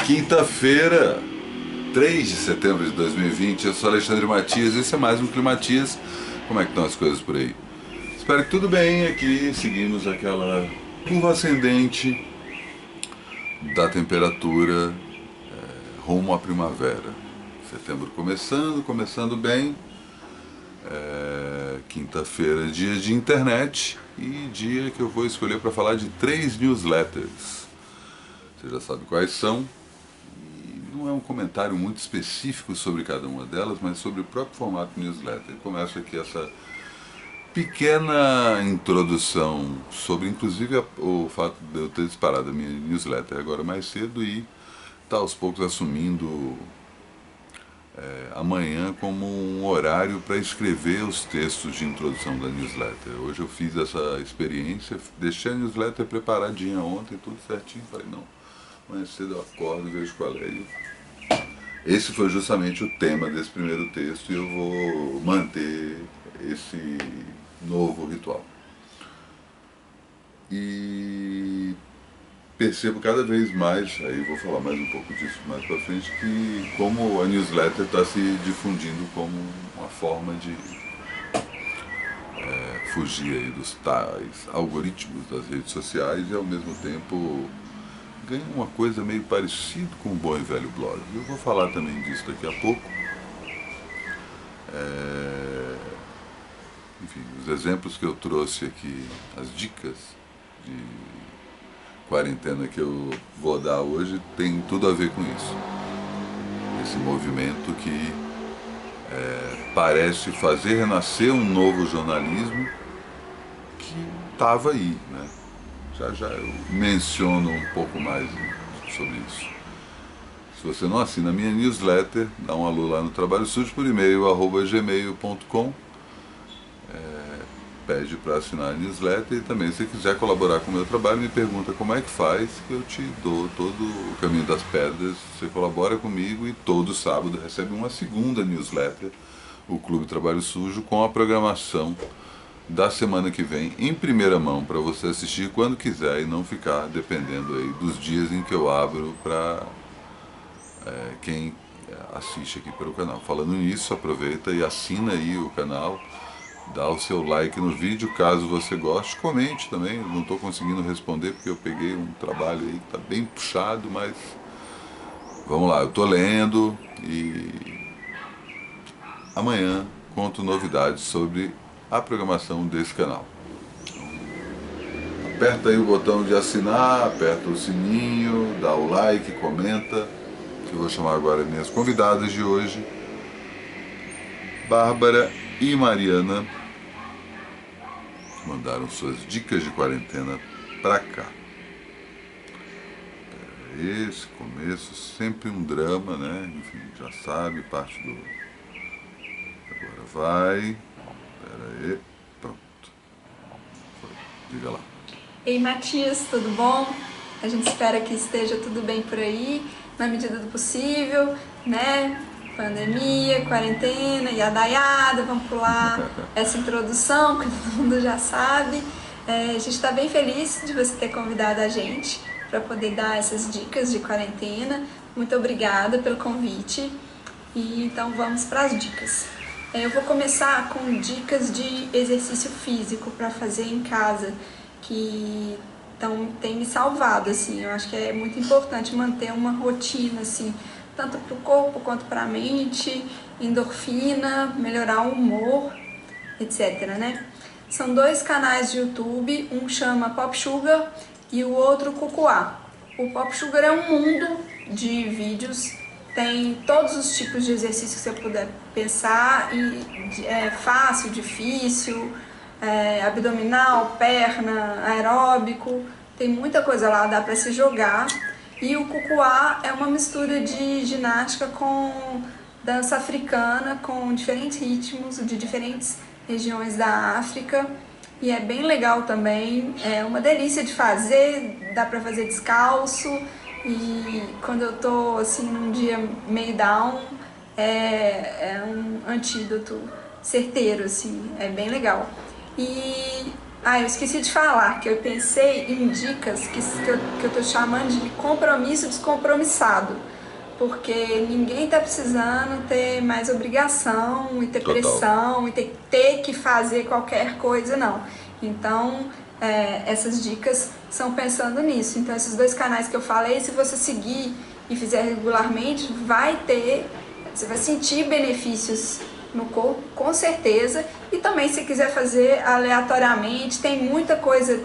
Quinta-feira, 3 de setembro de 2020, eu sou Alexandre Matias e esse é mais um Climatias. Como é que estão as coisas por aí? Espero que tudo bem. Aqui seguimos aquela curva ascendente da temperatura rumo à primavera. Setembro começando bem. Quinta-feira, dia de internet e dia que eu vou escolher para falar de 3 newsletters. Você já sabe quais são. Não é um comentário muito específico sobre cada uma delas, mas sobre o próprio formato newsletter. Começo aqui essa pequena introdução sobre, inclusive, o fato de eu ter disparado a minha newsletter agora mais cedo e estar aos poucos assumindo amanhã como um horário para escrever os textos de introdução da newsletter. Hoje eu fiz essa experiência, deixei a newsletter preparadinha ontem, tudo certinho, falei, não, amanhã cedo eu acordo e vejo qual é. Esse foi justamente o tema desse primeiro texto e eu vou manter esse novo ritual. E percebo cada vez mais, aí vou falar mais um pouco disso mais pra frente, que como a newsletter está se difundindo como uma forma de fugir aí dos tais algoritmos das redes sociais e ao mesmo tempo ganha uma coisa meio parecida com o bom e velho blog. Eu vou falar também disso daqui a pouco. Enfim, os exemplos que eu trouxe aqui, as dicas de quarentena que eu vou dar hoje tem tudo a ver com isso. Esse movimento que parece fazer renascer um novo jornalismo que estava aí, né? Já eu menciono um pouco mais sobre isso. Se você não assina a minha newsletter, dá um alô lá no Trabalho Sujo por e-mail, @gmail.com. Pede para assinar a newsletter e também se quiser colaborar com o meu trabalho, me pergunta como é que faz, que eu te dou todo o caminho das pedras. Você colabora comigo e todo sábado recebe uma segunda newsletter, o Clube Trabalho Sujo, com a programação da semana que vem em primeira mão para você assistir quando quiser e não ficar dependendo aí dos dias em que eu abro para quem assiste aqui pelo canal. Falando nisso, aproveita e assina aí o canal, dá o seu like no vídeo caso você goste, comente também. Eu não estou conseguindo responder porque eu peguei um trabalho aí que está bem puxado, mas vamos lá, eu estou lendo e amanhã conto novidades sobre a programação desse canal. Aperta aí o botão de assinar, aperta o sininho, dá o like, comenta, que eu vou chamar agora minhas convidadas de hoje, Bárbara e Mariana, que mandaram suas dicas de quarentena pra cá. Esse começo sempre um drama, né? Enfim, já sabe, parte do... Agora vai... Pera aí, pronto. Foi. Diga lá. Ei, Matias, tudo bom? A gente espera que esteja tudo bem por aí, na medida do possível, né? Pandemia, quarentena, iadaiada, vamos pular essa introdução que todo mundo já sabe. A gente está bem feliz de você ter convidado a gente para poder dar essas dicas de quarentena. Muito obrigada pelo convite. E então vamos para as dicas. Eu vou começar com dicas de exercício físico para fazer em casa, que tem me salvado, assim. Eu acho que é muito importante manter uma rotina, assim, tanto para o corpo quanto para a mente, endorfina, melhorar o humor, etc, né? São 2 canais de YouTube, um chama Pop Sugar e o outro Cucuá. O Pop Sugar é um mundo de vídeos, tem todos os tipos de exercícios que você puder pensar, e é fácil, difícil, abdominal, perna, aeróbico, tem muita coisa lá, dá para se jogar. E o Cucuá é uma mistura de ginástica com dança africana, com diferentes ritmos de diferentes regiões da África, e é bem legal também, é uma delícia de fazer, dá para fazer descalço. E quando eu tô assim num dia meio down, é um antídoto certeiro, assim, é bem legal. E Ah, eu esqueci de falar que eu pensei em dicas que eu tô chamando de compromisso descompromissado. Porque ninguém tá precisando ter mais obrigação e ter Total. pressão e ter que fazer qualquer coisa, não. Então, essas dicas são pensando nisso. Então, esses 2 canais que eu falei, se você seguir e fizer regularmente, você vai sentir benefícios no corpo, com certeza. E também, se quiser fazer aleatoriamente, tem muita coisa,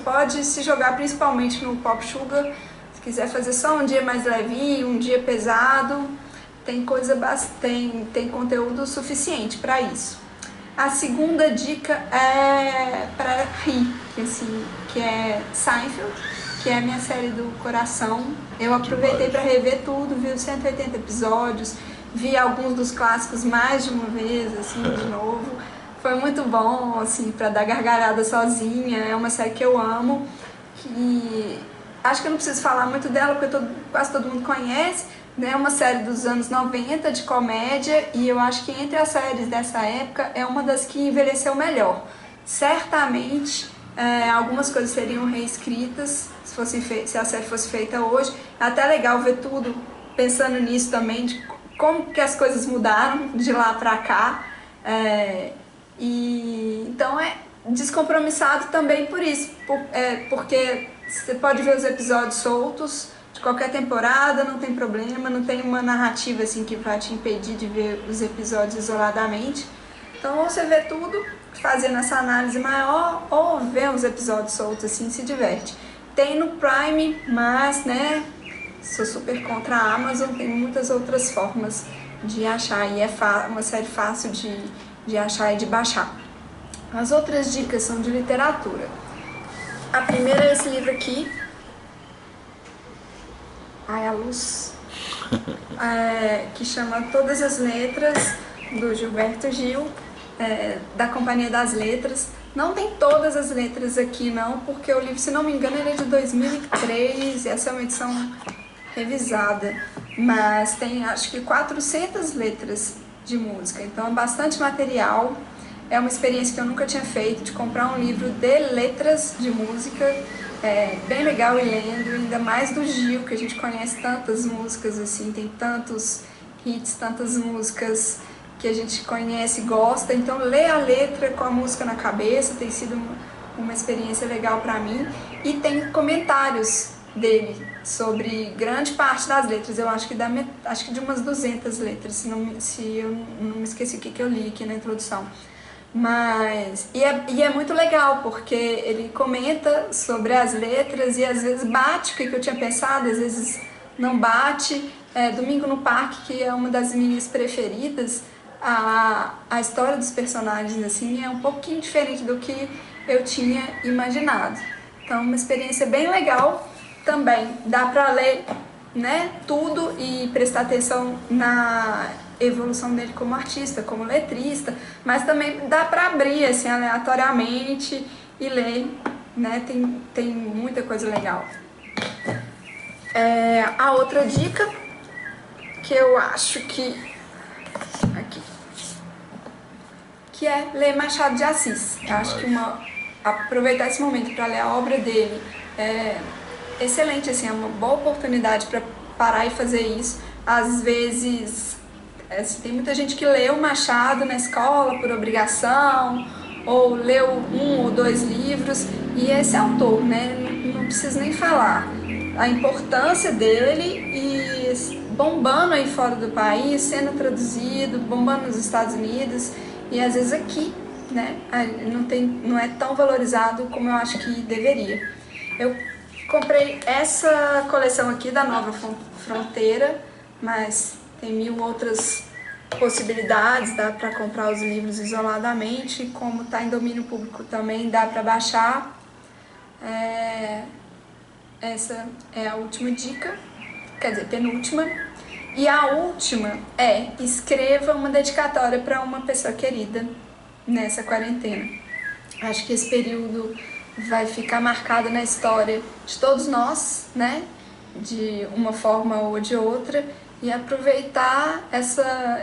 pode se jogar principalmente no Pop Sugar. Se quiser fazer só um dia mais levinho, um dia pesado, tem conteúdo suficiente para isso. A segunda dica é para rir, que é Seinfeld, que é a minha série do coração. Eu aproveitei para rever tudo, vi os 180 episódios, vi alguns dos clássicos mais de uma vez, assim, de novo. Foi muito bom, assim, para dar gargalhada sozinha. É uma série que eu amo, que acho que eu não preciso falar muito dela, porque quase todo mundo conhece. É uma série dos anos 90 de comédia, e eu acho que entre as séries dessa época é uma das que envelheceu melhor. Certamente algumas coisas seriam reescritas se a série fosse feita hoje. É até legal ver tudo pensando nisso também, de como que as coisas mudaram de lá pra cá. Então é descompromissado também por isso, porque você pode ver os episódios soltos de qualquer temporada, não tem problema, não tem uma narrativa assim que vai te impedir de ver os episódios isoladamente. Então, ou você vê tudo, fazendo essa análise maior, ou vê os episódios soltos assim, se diverte. Tem no Prime, mas, né, sou super contra a Amazon, tem muitas outras formas de achar, e é uma série fácil de achar e de baixar. As outras dicas são de literatura. A primeira é esse livro aqui, Ai, a Luz, que chama Todas as Letras, do Gilberto Gil, da Companhia das Letras. Não tem todas as letras aqui não, porque o livro, se não me engano, ele é de 2003, essa é uma edição revisada, mas tem acho que 400 letras de música, então é bastante material. É uma experiência que eu nunca tinha feito, de comprar um livro de letras de música, bem legal e lendo, ainda mais do Gil, que a gente conhece tantas músicas assim, tem tantos hits, tantas músicas que a gente conhece e gosta, então ler a letra com a música na cabeça tem sido uma experiência legal para mim. E tem comentários dele sobre grande parte das letras, eu acho que de umas 200 letras, se eu não me esqueci o que eu li aqui na introdução. E é muito legal, porque ele comenta sobre as letras e às vezes bate o que eu tinha pensado, às vezes não bate. Domingo no Parque, que é uma das minhas preferidas, a história dos personagens assim é um pouquinho diferente do que eu tinha imaginado. Então, uma experiência bem legal também. Dá para ler, né, tudo e prestar atenção na evolução dele como artista, como letrista, mas também dá para abrir assim aleatoriamente e ler, né? Tem muita coisa legal. A outra dica que eu acho que é ler Machado de Assis. Eu acho que aproveitar esse momento para ler a obra dele é excelente, assim, é uma boa oportunidade para parar e fazer isso. Às vezes tem muita gente que lê o Machado na escola por obrigação, ou leu 1 ou 2 livros, e esse autor, né, não preciso nem falar a importância dele, e bombando aí fora do país, sendo traduzido, bombando nos Estados Unidos, e às vezes aqui, né, não é tão valorizado como eu acho que deveria. Eu comprei essa coleção aqui da Nova Fronteira, mas tem 1000 outras possibilidades, dá para comprar os livros isoladamente, como está em domínio público também dá para baixar. Essa é a última dica, quer dizer, penúltima. E a última é: escreva uma dedicatória para uma pessoa querida nessa quarentena. Acho que esse período vai ficar marcado na história de todos nós, né? De uma forma ou de outra, e aproveitar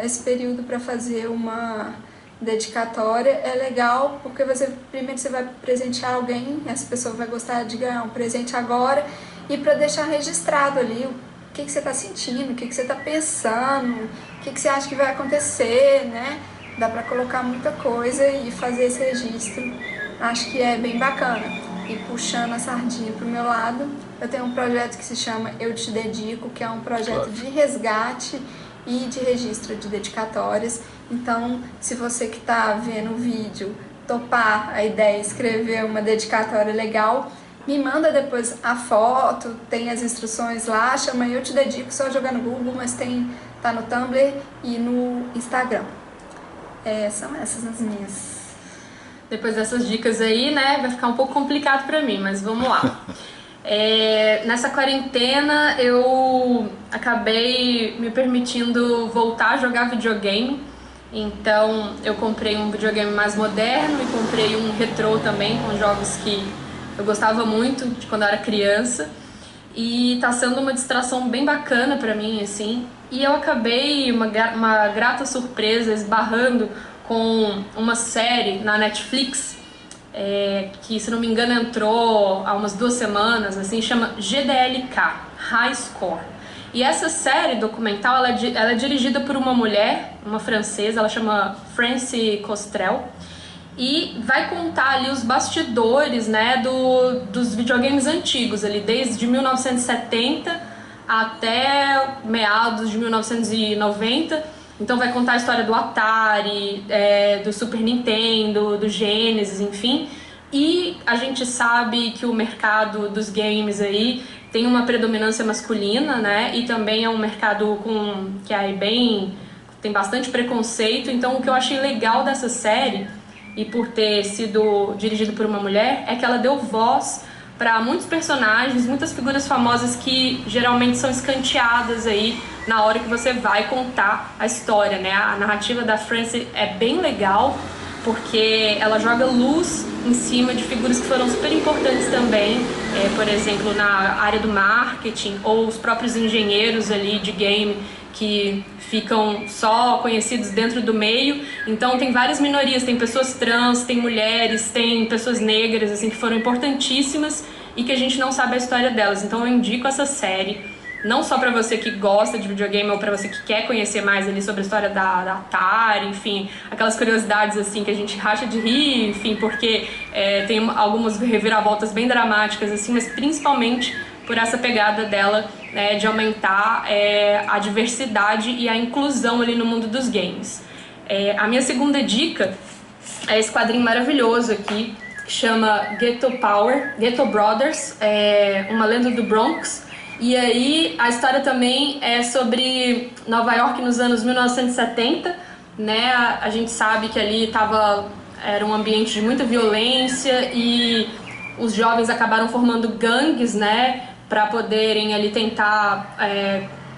esse período para fazer uma dedicatória é legal porque primeiro você vai presentear alguém, essa pessoa vai gostar de ganhar um presente agora, e para deixar registrado ali o que você está sentindo, o que você está pensando, o que você acha que vai acontecer, né? Dá para colocar muita coisa e fazer esse registro. Acho que é bem bacana. E puxando a sardinha pro meu lado, eu tenho um projeto que se chama Eu Te Dedico, que é um projeto de resgate e de registro de dedicatórias. Então, se você que está vendo o vídeo topar a ideia de escrever uma dedicatória legal, me manda depois a foto, tem as instruções lá, chama Eu Te Dedico, só jogar no Google, mas tá no Tumblr e no Instagram. São essas as minhas. Depois dessas dicas aí, né, vai ficar um pouco complicado pra mim, mas vamos lá. Nessa quarentena eu acabei me permitindo voltar a jogar videogame. Então eu comprei um videogame mais moderno e comprei um retrô também, com jogos que eu gostava muito de quando eu era criança. E tá sendo uma distração bem bacana pra mim, assim. E eu acabei, uma grata surpresa, esbarrando com uma série na Netflix, que, se não me engano, entrou há umas 2 semanas, assim, chama GDLK, High Score. E essa série documental, ela é dirigida por uma mulher, uma francesa, ela chama Francie Costrel, e vai contar ali os bastidores, né, dos videogames antigos, ali, desde 1970 até meados de 1990. Então vai contar a história do Atari, do Super Nintendo, do Genesis, enfim. E a gente sabe que o mercado dos games aí tem uma predominância masculina, né? E também é um mercado que tem bastante preconceito. Então o que eu achei legal dessa série, e por ter sido dirigido por uma mulher, é que ela deu voz para muitos personagens, muitas figuras famosas que geralmente são escanteadas aí na hora que você vai contar a história, né? A narrativa da Francie é bem legal, porque ela joga luz em cima de figuras que foram super importantes também, por exemplo, na área do marketing, ou os próprios engenheiros ali de game que ficam só conhecidos dentro do meio. Então tem várias minorias, tem pessoas trans, tem mulheres, tem pessoas negras, assim, que foram importantíssimas e que a gente não sabe a história delas. Então eu indico essa série, não só para você que gosta de videogame ou para você que quer conhecer mais ali sobre a história da Atari, enfim, aquelas curiosidades assim que a gente racha de rir, enfim, porque tem algumas reviravoltas bem dramáticas assim, mas principalmente por essa pegada dela, né, de aumentar a diversidade e a inclusão ali no mundo dos games. A minha segunda dica é esse quadrinho maravilhoso aqui, que chama Ghetto Power, Ghetto Brothers, uma lenda do Bronx. E aí a história também é sobre Nova York nos anos 1970, né? A gente sabe que ali era um ambiente de muita violência e os jovens acabaram formando gangues, né, para poderem ali tentar,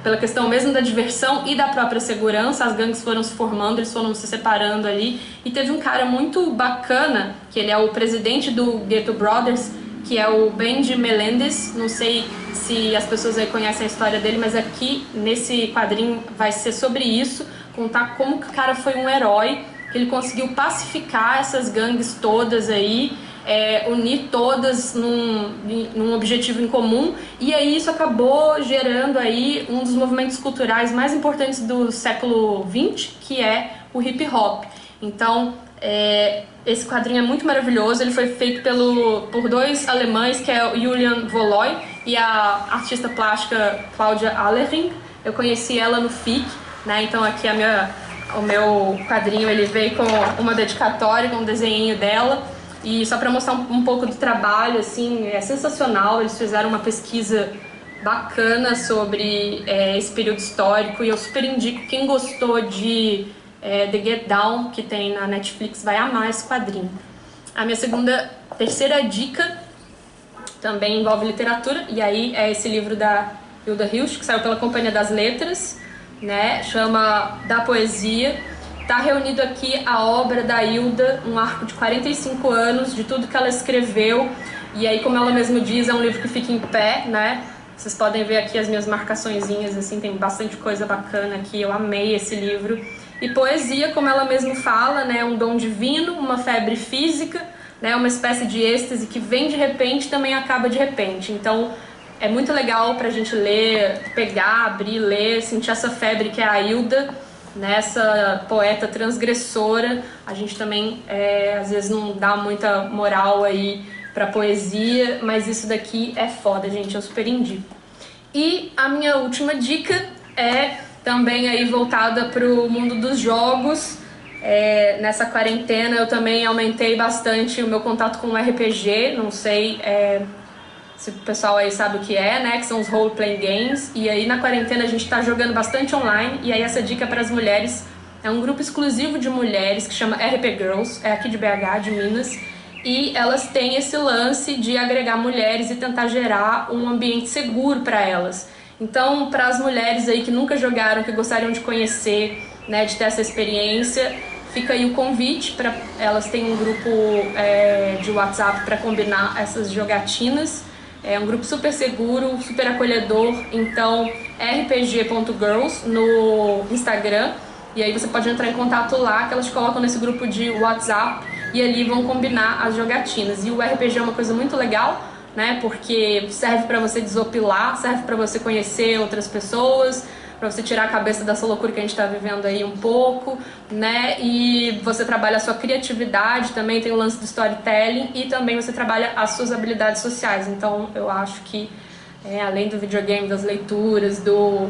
pela questão mesmo da diversão e da própria segurança, as gangues foram se formando, eles foram se separando ali. E teve um cara muito bacana, que ele é o presidente do Ghetto Brothers, que é o Benji Melendez. Não sei se as pessoas aí conhecem a história dele, mas aqui nesse quadrinho vai ser sobre isso, contar como que o cara foi um herói, que ele conseguiu pacificar essas gangues todas aí, unir todas num objetivo em comum, e aí isso acabou gerando aí um dos movimentos culturais mais importantes do século XX, que é o hip hop. Então, esse quadrinho é muito maravilhoso, ele foi feito por 2 alemães, que é o Julian Voloy e a artista plástica Claudia Allering. Eu conheci ela no FIC, né? Então aqui o meu quadrinho, ele veio com uma dedicatória, com um desenho dela. E só para mostrar um pouco do trabalho, assim, é sensacional. Eles fizeram uma pesquisa bacana sobre esse período histórico, e eu super indico, quem gostou de The Get Down, que tem na Netflix, vai amar esse quadrinho. A minha terceira dica também envolve literatura, e aí é esse livro da Hilda Hilst, que saiu pela Companhia das Letras, né? Chama Da Poesia. Está reunido aqui a obra da Hilda, um arco de 45 anos, de tudo que ela escreveu. E aí, como ela mesma diz, é um livro que fica em pé, né? Vocês podem ver aqui as minhas marcaçõezinhas, assim, tem bastante coisa bacana aqui. Eu amei esse livro. E poesia, como ela mesma fala, né, é um dom divino, uma febre física, né, uma espécie de êxtase que vem de repente e também acaba de repente. Então é muito legal pra gente ler, pegar, abrir, ler, sentir essa febre que é a Hilda, né, essa poeta transgressora. A gente também às vezes não dá muita moral aí pra poesia, mas isso daqui é foda, gente, eu super indico. E a minha última dica é também aí voltada pro mundo dos jogos. Nessa quarentena eu também aumentei bastante o meu contato com o RPG, não sei se o pessoal aí sabe o que é, né, que são os role-playing games, e aí na quarentena a gente tá jogando bastante online, e aí essa dica para as mulheres é um grupo exclusivo de mulheres que chama RP Girls, é aqui de BH, de Minas, e elas têm esse lance de agregar mulheres e tentar gerar um ambiente seguro para elas. Então, para as mulheres aí que nunca jogaram, que gostariam de conhecer, né, de ter essa experiência, fica aí o convite para elas terem um grupo de WhatsApp para combinar essas jogatinas. É um grupo super seguro, super acolhedor. Então, rpg.girls no Instagram. E aí você pode entrar em contato lá, que elas colocam nesse grupo de WhatsApp e ali vão combinar as jogatinas. E o RPG é uma coisa muito legal, né? Porque serve para você desopilar, serve para você conhecer outras pessoas, para você tirar a cabeça dessa loucura que a gente está vivendo aí um pouco, né? E você trabalha a sua criatividade, também tem o lance do storytelling e também você trabalha as suas habilidades sociais. Então eu acho que além do videogame, das leituras, do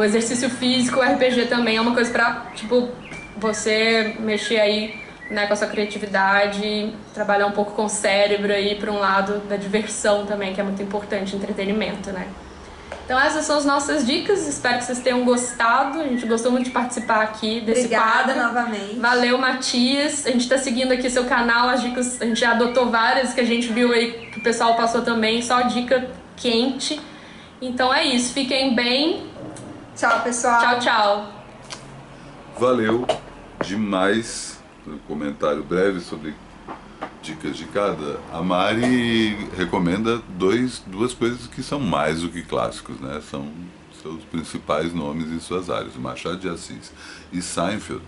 exercício físico, o RPG também é uma coisa para, tipo, você mexer aí, né, com a sua criatividade, trabalhar um pouco com o cérebro aí para um lado da diversão também, que é muito importante, entretenimento, né? Então essas são as nossas dicas, espero que vocês tenham gostado, a gente gostou muito de participar aqui desse quadro. Obrigada novamente. Valeu, Matias, a gente tá seguindo aqui seu canal, as dicas, a gente já adotou várias que a gente viu aí, que o pessoal passou também, só dica quente. Então é isso, fiquem bem. Tchau, pessoal. Tchau, tchau. Valeu demais. Um comentário breve sobre dicas de cada. A Mari recomenda duas coisas que são mais do que clássicos, né? São seus principais nomes em suas áreas. Machado de Assis e Seinfeld,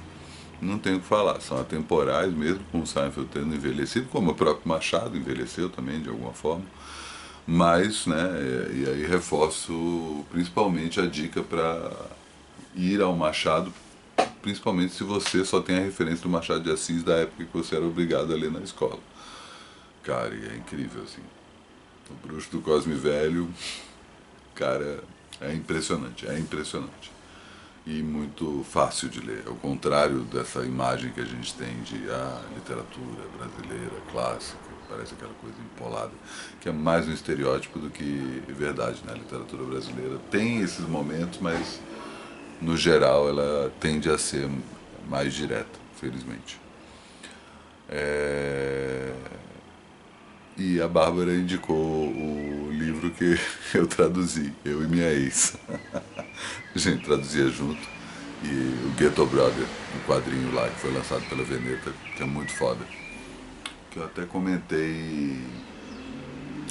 não tenho o que falar, são atemporais mesmo, com o Seinfeld tendo envelhecido, como o próprio Machado envelheceu também de alguma forma. Mas, né, e aí reforço principalmente a dica para ir ao Machado, principalmente se você só tem a referência do Machado de Assis da época que você era obrigado a ler na escola. Cara, e é incrível, assim. O Bruxo do Cosme Velho, cara, é impressionante, é impressionante. E muito fácil de ler, ao contrário dessa imagem que a gente tem de literatura brasileira, clássica, parece aquela coisa empolada, que é mais um estereótipo do que verdade, né? A literatura brasileira tem esses momentos, mas no geral ela tende a ser mais direta, felizmente. E a Bárbara indicou o livro que eu traduzi, Eu e Minha Ex. A gente traduzia junto. E o Ghetto Brother, um quadrinho lá que foi lançado pela Veneta, que é muito foda. Que eu até comentei.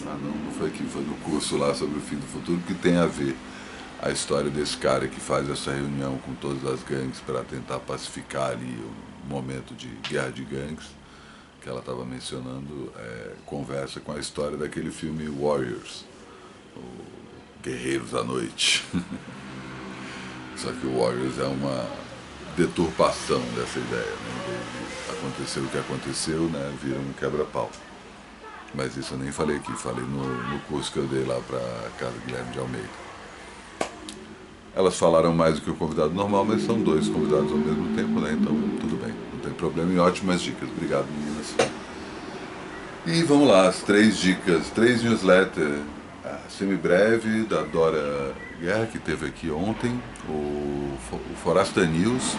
Não foi aqui, foi no curso lá sobre o fim do futuro, que tem a ver a história desse cara que faz essa reunião com todas as gangues para tentar pacificar ali o momento de guerra de gangues, que ela estava mencionando, conversa com a história daquele filme Warriors, o Guerreiros à Noite. Só que o Warriors é uma deturpação dessa ideia, né? Aconteceu o que aconteceu, né? Vira um quebra-pau. Mas isso eu nem falei aqui, falei no curso que eu dei lá para Casa Guilherme de Almeida. Elas falaram mais do que o convidado normal, mas são dois convidados ao mesmo tempo, né? Então tudo bem, não tem problema, e ótimas dicas. Obrigado, meninas. E vamos lá, as 3 dicas, 3 newsletters, semibreve, da Dora Guerra, que teve aqui ontem, o Forasta News,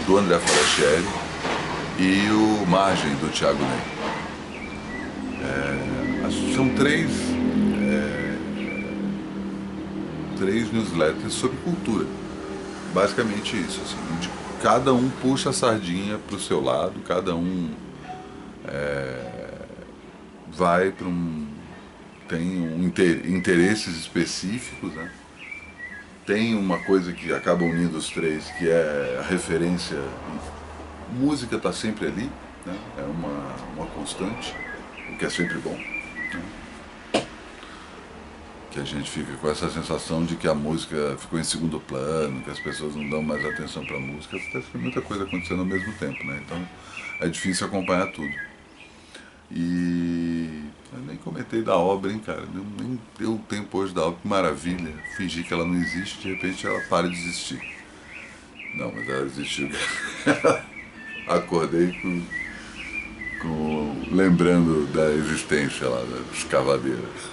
do André Forastieri, e o Margem, do Thiago Ney. São 3 newsletters sobre cultura, basicamente isso, assim, onde cada um puxa a sardinha para o seu lado, cada um vai para tem interesses específicos, né? tem uma coisa que acaba unindo os três, que é a referência. Música está sempre ali, né? É uma constante, o que é sempre bom. Né? Que a gente fica com essa sensação de que a música ficou em segundo plano, que as pessoas não dão mais atenção para a música. Tem muita coisa acontecendo ao mesmo tempo, né? Então é difícil acompanhar tudo. E eu nem comentei da obra, hein, cara? Nem deu tempo hoje da obra, que maravilha. Fingir que ela não existe, de repente ela para de existir. Não, mas ela existiu. Acordei lembrando da existência lá das escavadeiras.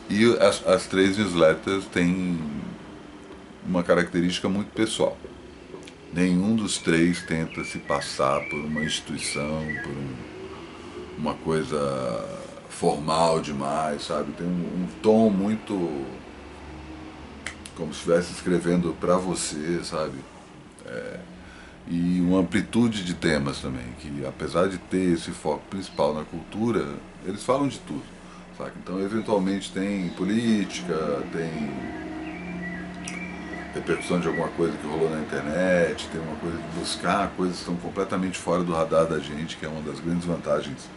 E as três newsletters têm uma característica muito pessoal. Nenhum dos três tenta se passar por uma instituição, por uma coisa formal demais, sabe? Tem um tom muito como se estivesse escrevendo para você, sabe? E uma amplitude de temas também, que apesar de ter esse foco principal na cultura, eles falam de tudo, sabe? Então eventualmente tem política, tem repercussão de alguma coisa que rolou na internet, tem uma coisa de buscar coisas que estão completamente fora do radar da gente, que é uma das grandes vantagens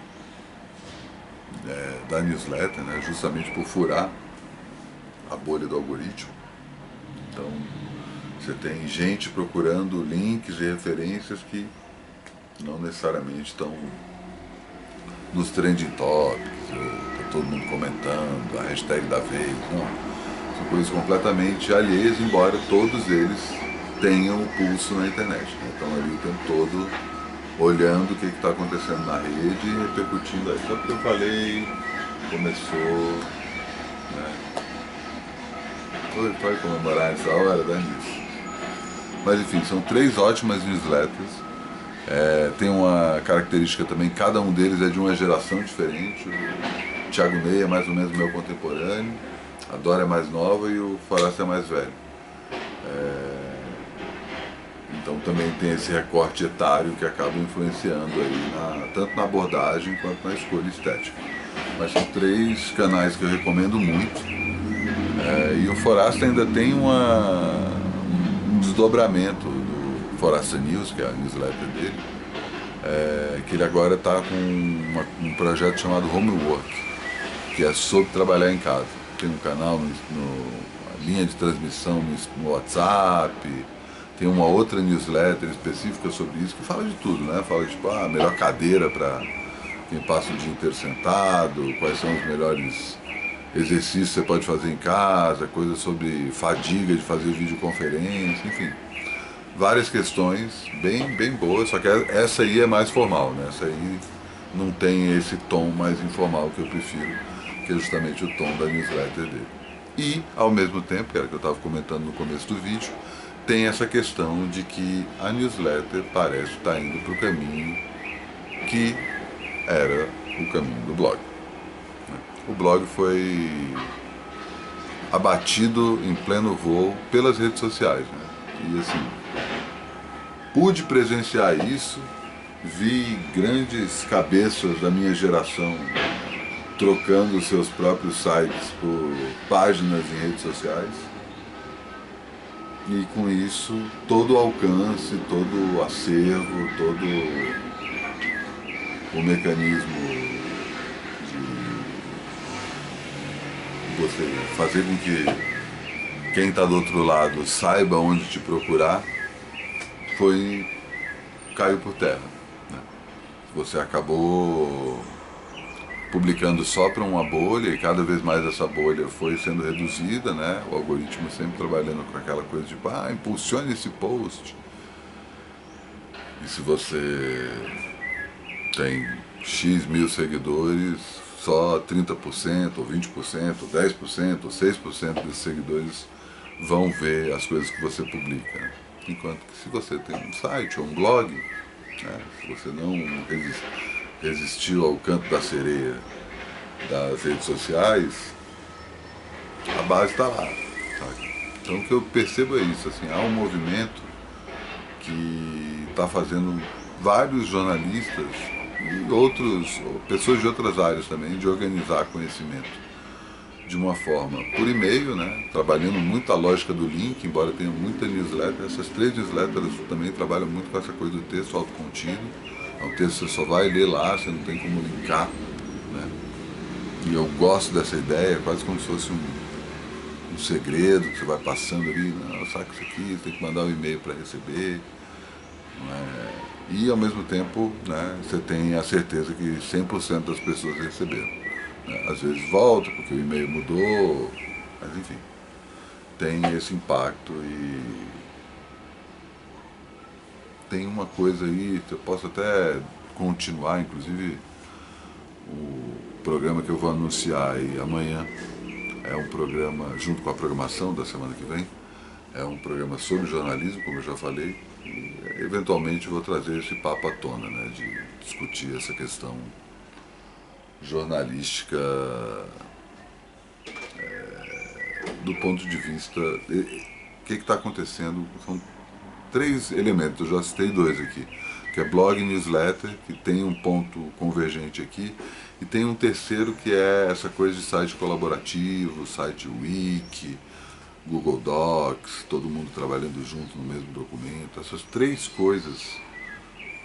da newsletter, né? Justamente por furar a bolha do algoritmo. Então você tem gente procurando links e referências que não necessariamente estão nos trending topics, está todo mundo comentando, a hashtag da vez, não. São coisas completamente alheias, embora todos eles tenham o pulso na internet, né? Estão ali o tempo todo olhando o que está acontecendo na rede e repercutindo aí. Só porque eu falei, começou, né? Pode comemorar essa hora, dá nisso. Mas enfim, são três ótimas newsletters. Tem uma característica também, cada um deles é de uma geração diferente. O Thiago Ney é mais ou menos meu contemporâneo, a Dora é mais nova e o Foraster é mais velho. Então também tem esse recorte etário que acaba influenciando aí tanto na abordagem quanto na escolha estética. Mas são três canais que eu recomendo muito. E o Foraster ainda tem um desdobramento do Foraster News, que é a newsletter dele, que ele agora está com um projeto chamado Homework, que é sobre trabalhar em casa. Tem um canal, a linha de transmissão no WhatsApp, tem uma outra newsletter específica sobre isso, que fala de tudo, né? Fala de a melhor cadeira para quem passa o dia inteiro sentado, quais são os melhores exercícios que você pode fazer em casa, coisas sobre fadiga de fazer videoconferência, enfim. Várias questões bem boas, só que essa aí é mais formal, né? Essa aí não tem esse tom mais informal que eu prefiro, que é justamente o tom da newsletter dele. E, ao mesmo tempo, que era o que eu estava comentando no começo do vídeo, tem essa questão de que a newsletter parece estar indo para o caminho que era o caminho do blog. O blog foi abatido em pleno voo pelas redes sociais, né? E assim, pude presenciar isso, vi grandes cabeças da minha geração trocando seus próprios sites por páginas em redes sociais. E com isso, todo o alcance, todo o acervo, todo o mecanismo de você fazer com que quem está do outro lado saiba onde te procurar, caiu por terra, né? Você acabou publicando só para uma bolha e cada vez mais essa bolha foi sendo reduzida, né? O algoritmo sempre trabalhando com aquela coisa de impulsione esse post. E se você tem X mil seguidores, só 30%, ou 20%, ou 10%, ou 6% desses seguidores vão ver as coisas que você publica, né? Enquanto que se você tem um site ou um blog, né? Se você não resistiu ao canto da sereia das redes sociais, a base está lá, sabe? Então o que eu percebo é isso, assim, há um movimento que está fazendo vários jornalistas e pessoas de outras áreas também, de organizar conhecimento de uma forma por e-mail, né, trabalhando muito a lógica do link, embora tenha muita newsletter. Essas 3 newsletters também trabalham muito com essa coisa do texto autocontido. É um texto que você só vai ler lá, você não tem como linkar, né? E eu gosto dessa ideia, quase como se fosse um segredo que você vai passando ali, não, saca isso aqui, tem que mandar um e-mail para receber. E ao mesmo tempo, né, você tem a certeza que 100% das pessoas receberam. Né? Às vezes volta porque o e-mail mudou, mas enfim, tem esse impacto. E tem uma coisa aí, eu posso até continuar, inclusive o programa que eu vou anunciar aí amanhã é um programa, junto com a programação da semana que vem, é um programa sobre jornalismo, como eu já falei, e eventualmente vou trazer esse papo à tona, né, de discutir essa questão jornalística do ponto de vista o que está acontecendo. São 3 elementos, eu já citei 2 aqui, que é blog e newsletter, que tem um ponto convergente aqui, e tem um terceiro que é essa coisa de site colaborativo, site wiki, Google Docs, todo mundo trabalhando junto no mesmo documento. Essas 3 coisas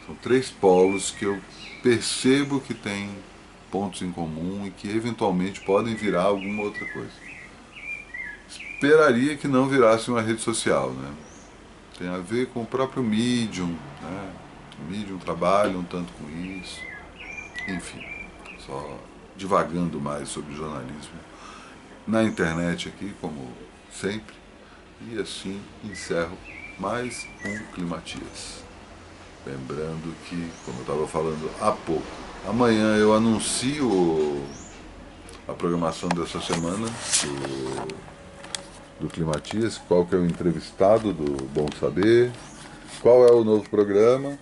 são 3 polos que eu percebo que têm pontos em comum e que eventualmente podem virar alguma outra coisa. Esperaria que não virasse uma rede social, né? Tem a ver com o próprio Medium, né? O Medium trabalha um tanto com isso. Enfim, só divagando mais sobre jornalismo na internet aqui, como sempre. E assim encerro mais um Climatias. Lembrando que, como eu estava falando há pouco, amanhã eu anuncio a programação dessa semana do Climatias, qual que é o entrevistado do Bom Saber, qual é o novo programa.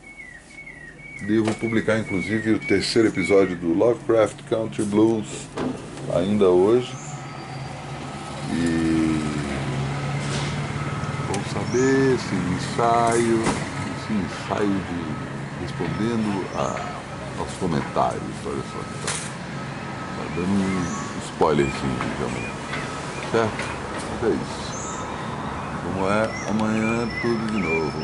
Devo publicar inclusive o 3º episódio do Lovecraft Country Blues ainda hoje. E Bom Saber, esse ensaio de respondendo aos comentários. Olha só que tal. Tá dando um spoilerzinho de amanhã. Certo? É isso. Como é, amanhã tudo de novo.